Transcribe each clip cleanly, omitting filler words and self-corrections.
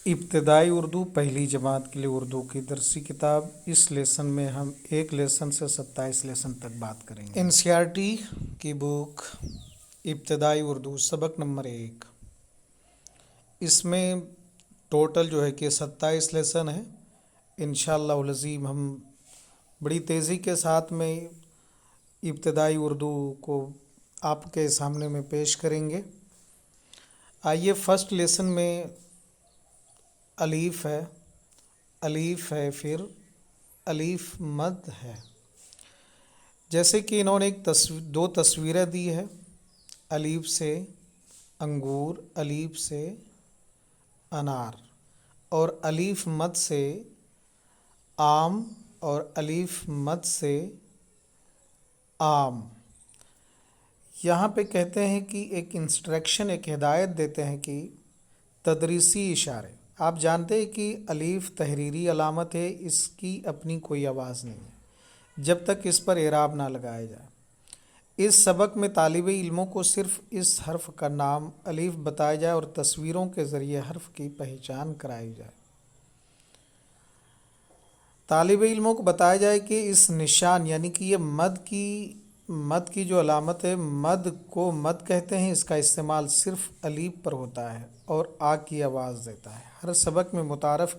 ابتدائی اردو پہلی جماعت کے لیے اردو کی درسی کتاب۔ اس لیسن میں ہم ایک لیسن سے 27 لیسن تک بات کریں گے۔ NCERT کی بک ابتدائی اردو سبق نمبر 1۔ اس میں ٹوٹل جو ہے کہ 27 لیسن ہے۔ انشاءاللہ العظیم ہم بڑی تیزی کے ساتھ میں ابتدائی اردو کو آپ کے سامنے میں پیش کریں گے۔ آئیے فرسٹ لیسن میں الف ہے پھر الف مد ہے۔ جیسے کہ انہوں نے دو تصویریں دی ہے، الف سے انگور، الف سے انار، اور الف مد سے آم اور الف مد سے آم۔ یہاں پہ کہتے ہیں کہ ایک انسٹرکشن، ایک ہدایت دیتے ہیں کہ تدریسی اشارے۔ آپ جانتے ہیں کہ الف تحریری علامت ہے، اس کی اپنی کوئی آواز نہیں ہے جب تک اس پر اعراب نہ لگایا جائے۔ اس سبق میں طالب علموں کو صرف اس حرف کا نام الف بتایا جائے اور تصویروں کے ذریعے حرف کی پہچان کرائی جائے۔ طالب علموں کو بتایا جائے کہ اس نشان یعنی کہ یہ مد کی جو علامت ہے، مد کو مد کہتے ہیں، اس کا استعمال صرف الف پر ہوتا ہے اور آ کی آواز دیتا ہے۔ ہر سبق میں متعارف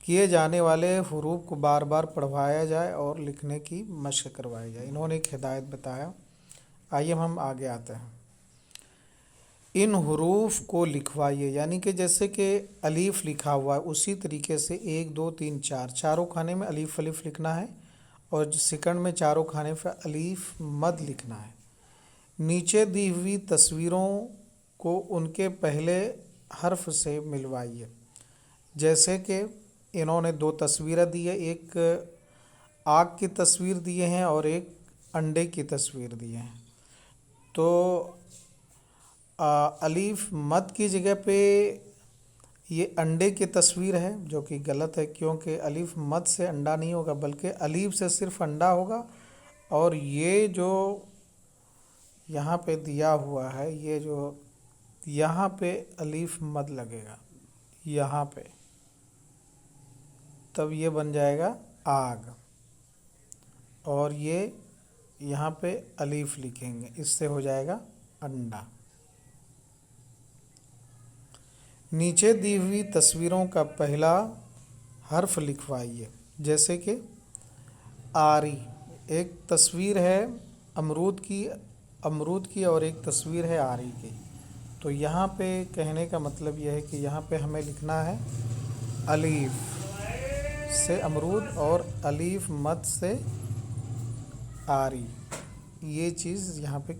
کیے جانے والے حروف کو بار بار پڑھوایا جائے اور لکھنے کی مشق کروائی جائے۔ انہوں نے ایک ہدایت بتایا۔ آئیے ہم آگے آتے ہیں۔ ان حروف کو لکھوائیے، یعنی کہ جیسے کہ الف لکھا ہوا ہے اسی طریقے سے 1 2 3 4 چاروں کھانے میں الف لکھنا ہے، اور سیکنڈ میں چاروں کھانے پہ الف مد لکھنا ہے۔ نیچے دی ہوئی تصویروں کو ان کے پہلے حرف سے ملوائیے۔ جیسے کہ انہوں نے 2 تصویریں دی ہے، ایک آگ کی تصویر دیے ہیں اور ایک انڈے کی تصویر دیے ہیں۔ تو الف مد کی جگہ پہ یہ انڈے کی تصویر ہے، جو کہ غلط ہے، کیونکہ الف مد سے انڈا نہیں ہوگا بلکہ الف سے صرف انڈا ہوگا، اور یہ جو یہاں پہ دیا ہوا ہے، یہ جو یہاں پہ الف مد لگے گا یہاں پہ، تب یہ بن جائے گا آگ، اور یہ یہاں پہ الف لکھیں گے، اس سے ہو جائے گا انڈا۔ نیچے دی ہوئی تصویروں کا پہلا حرف لکھوائیے۔ جیسے کہ آری، ایک تصویر ہے امرود کی اور ایک تصویر ہے آری کی۔ تو یہاں پہ کہنے کا مطلب یہ ہے کہ یہاں پہ ہمیں لکھنا ہے الف سے امرود اور الف مد سے آری۔ یہ چیز یہاں پہ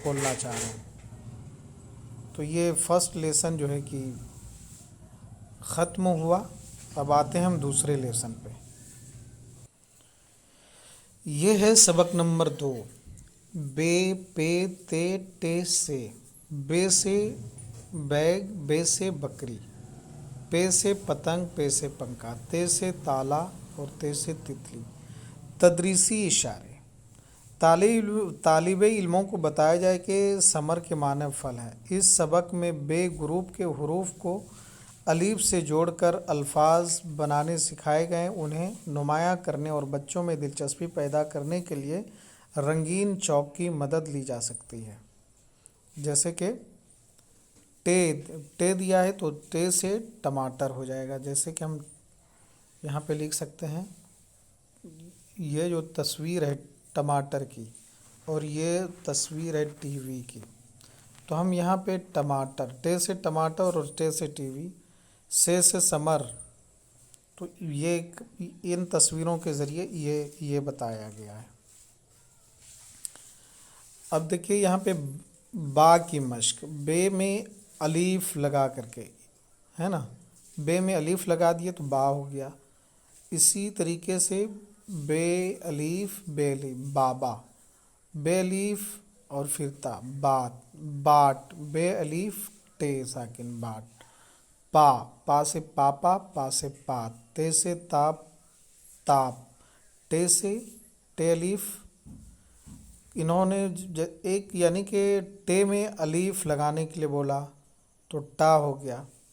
بولنا چاہ رہے ہیں۔ تو یہ فرسٹ لیسن جو ہے کہ ختم ہوا۔ اب آتے ہیں ہم دوسرے لیسن پہ۔ یہ ہے سبق نمبر 2، بے پے تے ٹے سے۔ بے سے بیگ، بے سے بکری، پے سے پتنگ، پے سے پنکھا، تے سے تالا اور تے سے تتلی۔ تدریسی اشارے۔ طالب علموں کو بتایا جائے کہ ثمر کے معنی پھل ہے۔ اس سبق میں بے گروپ کے حروف کو الف سے جوڑ کر الفاظ بنانے سکھائے گئے۔ انہیں نمایاں کرنے اور بچوں میں دلچسپی پیدا کرنے کے لیے رنگین چاک کی مدد لی جا سکتی ہے۔ جیسے کہ ٹے دیا ہے تو ٹے سے ٹماٹر ہو جائے گا۔ جیسے کہ ہم یہاں پہ لکھ سکتے ہیں، یہ جو تصویر ہے ٹماٹر کی اور یہ تصویر ہے ٹی وی کی، تو ہم یہاں پہ ٹماٹر، ٹے سے ٹماٹر اور ٹے سے ٹی وی، سے ثمر، تو یہ ان تصویروں کے ذریعے یہ بتایا گیا ہے۔ اب دیکھیے یہاں پہ با کی مشق۔ بے میں الف لگا کر کے ہے نا، بے میں الف لگا دیے تو با ہو گیا۔ اسی طریقے سے بے الف بابا، بے الف اور پھر تا باٹ، بے الف ٹے ساکن باٹ۔ پا سے پاپا، پا سے پات، تے سے تاپ، ٹے سے ٹے الف۔ انہوں نے ایک یعنی کہ ٹے میں الف لگانے کے لیے بولا تو ٹا ہو گیا،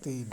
3,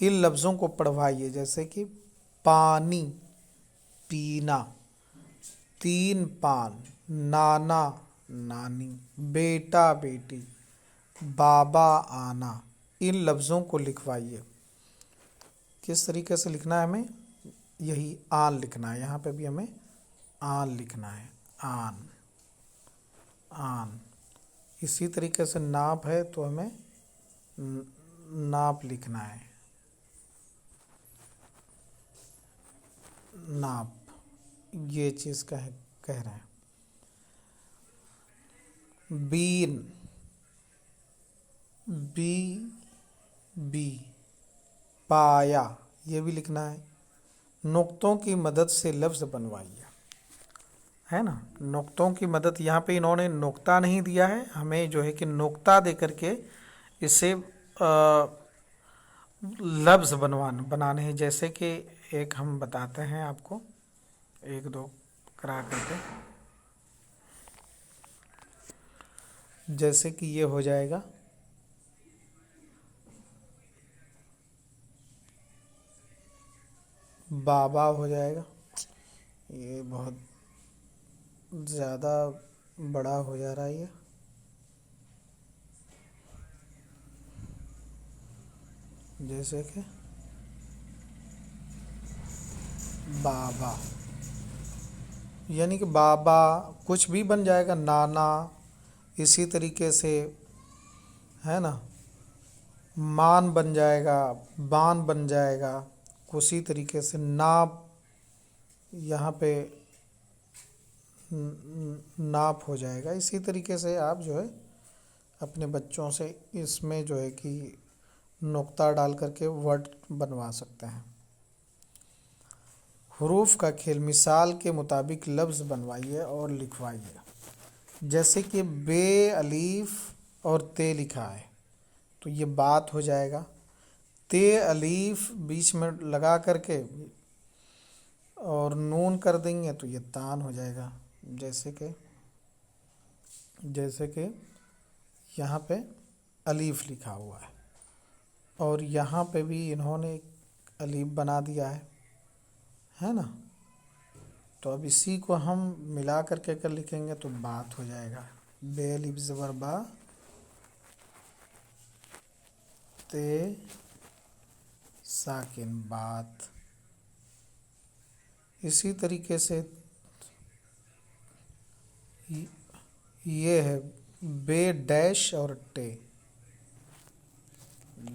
ان لفظوں کو پڑھوائیے، جیسے کہ پانی پینا، تین پان، نانا نانی، بیٹا بیٹی، بابا آنا، ان لفظوں کو لکھوائیے۔ کس طریقے سے لکھنا ہے ہمیں؟ یہی آن لکھنا ہے، یہاں پہ بھی ہمیں آن لکھنا ہے، آن آن۔ اسی طریقے سے ناپ ہے تو ہمیں ناپ لکھنا ہے، ناپ، یہ چیز کہہ رہے ہیں۔ بین، بی، پایا، یہ بھی لکھنا ہے۔ نقطوں کی مدد سے لفظ بنوائیے، ہے نا۔ نقطوں کی مدد، یہاں پہ انہوں نے نقطہ نہیں دیا ہے، ہمیں جو ہے کہ نقطہ دے کر کے اسے لفظ بنانے ہیں۔ جیسے کہ ایک ہم بتاتے ہیں آپ کو، ایک دو کرا کر کے، جیسے کہ یہ ہو جائے گا بابا، ہو جائے گا، یہ بہت زیادہ بڑا ہو جا رہا ہے یہ، جیسے کہ بابا، یعنی کہ بابا کچھ بھی بن جائے گا، نانا، اسی طریقے سے، ہے نا، مان بن جائے گا، بان بن جائے گا، اسی طریقے سے ناپ، یہاں پہ ناپ ہو جائے گا۔ اسی طریقے سے آپ جو ہے اپنے بچوں سے اس میں جو ہے کہ نقطہ ڈال کر کے ورڈ بنوا سکتے ہیں۔ حروف کا کھیل، مثال کے مطابق لفظ بنوائیے اور لکھوائیے۔ جیسے کہ بے الف اور تے لکھا ہے تو یہ بات ہو جائے گا، تے الف بیچ میں لگا کر کے اور نون کر دیں گے تو یہ تان ہو جائے گا۔ جیسے کہ یہاں پہ الف لکھا ہوا ہے اور یہاں پہ بھی انہوں نے الف بنا دیا ہے نا، تو اب اسی کو ہم ملا کر کے اگر لکھیں گے تو بات ہو جائے گا، بے الف زبر با، تے ساکن، بات۔ اسی طریقے سے یہ ہے بے ڈیش اور ٹے،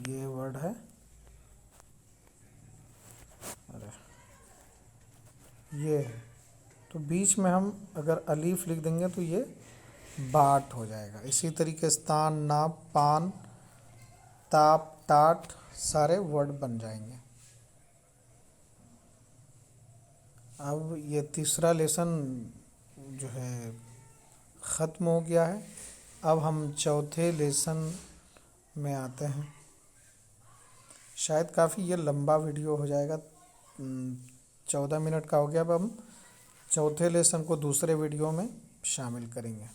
یہ ورڈ ہے، یہ ہے، تو بیچ میں ہم اگر الف لکھ دیں گے تو یہ باٹ ہو جائے گا۔ اسی طریقے سے تان، ناپ، پان، تاپ، ٹاٹ، سارے ورڈ بن جائیں گے۔ اب یہ تیسرا لیسن جو ہے ختم ہو گیا ہے، اب ہم چوتھے لیسن میں آتے ہیں۔ شاید کافی یہ لمبا ویڈیو ہو جائے گا، 14 منٹ کا ہو گیا۔ اب ہم چوتھے لیسن کو دوسرے ویڈیو میں شامل کریں گے۔